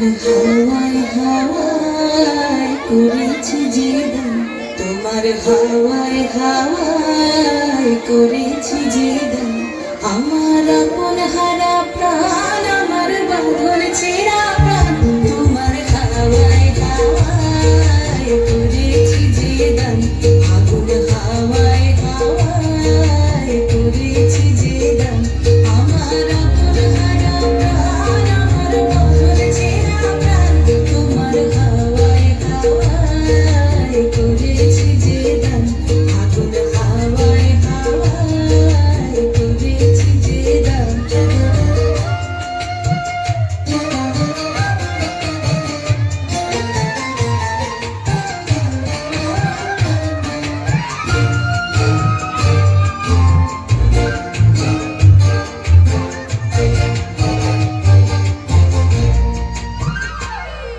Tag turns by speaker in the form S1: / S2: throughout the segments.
S1: হাওয়ায় হাওয়ায় করেছি জীবন, তোমার হাওয়ায় হাওয়ায় করেছি জীবন। আমার আপন হারা প্রাণ, আমার বাঁধন ছেঁড়া প্রাণ, তোমার হাওয়ায় হাওয়ায় করেছি জীবন। আগুন হাওয়ায় হাওয়ায় করেছি জীবন। আমার আপন হারা প্রাণ, আমার বাঁধন ছেঁড়া প্রাণ, তোমার হাওয়ায় হাওয়ায় করেছি জীবন। আগুন হাওয়ায় হাওয়ায় করেছি জীবন।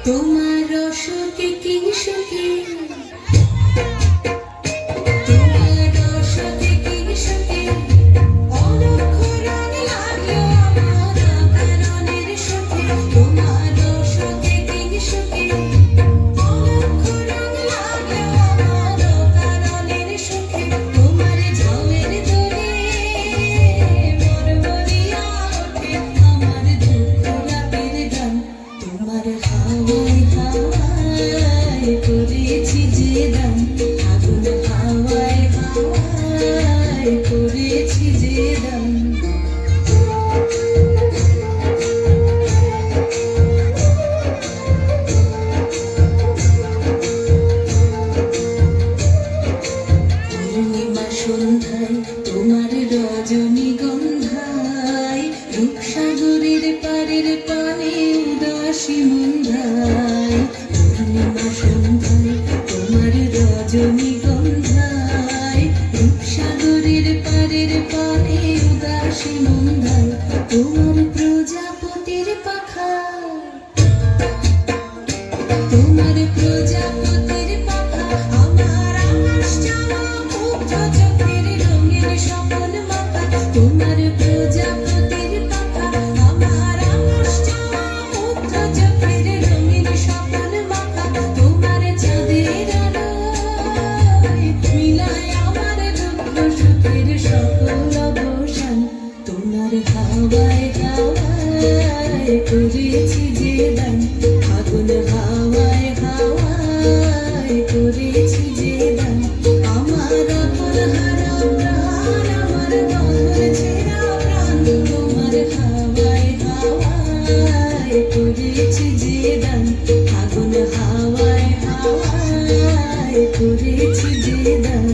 S1: তোমার অসুখে কি সুখে, তোমার অসুখে কি সুখে, অলক্ষণে লাগলো আমার কারণের সুখে। তোমার অসুখে কি সুখে, অলক্ষণে লাগলো আমার কারণের সুখে। তোমার ঝামের দোলে মরমরিয়া ওঠে আমার দুঃখ রাতের গান। তোমার হাওয়ায় হাওয়ায় করেছি জীবন। আগুন হাওয়ায় হাওয়ায় করেছি জীবন। পূর্ণিমা সন্ধ্যায় তোমার রজনীগন্ধায়, রূপসাগরের পারের পানে উদাসী মন্ধায়। পূর্ণিমা সন্ধ্যায় তোমার রজনীগন্ধায়, রূপসাগরের পারের পানে উদাসী মন্ধায়। তোমার প্রজাপতির পাখা, তোমার প্রজাপতির পাখা, আমার আকাশ চাওয়া মুগ্ধ চোখের রঙিন স্বপন মাখা। তোমার প্রজাপতির পাখা, আমার আকাশ চাওয়া মুগ্ধ চোখের রঙিন স্বপন মাখা। তোমার চাঁদের আলোয় মিলায় আমার দুঃখ সুখের সকল অবসান। তোমার হাওয়ায় হাওয়ায় করেছি জীবন। আগুন হাওয়ায় হাওয়ায় করেছি জীবন। আমার আপন হারা প্রাণ, আমার বাঁধন ছেঁড়া প্রাণ, তোমার হাওয়ায় হাওয়ায় করেছি জীবন। আগুন হাওয়ায় হাওয়ায় করেছি জীবন।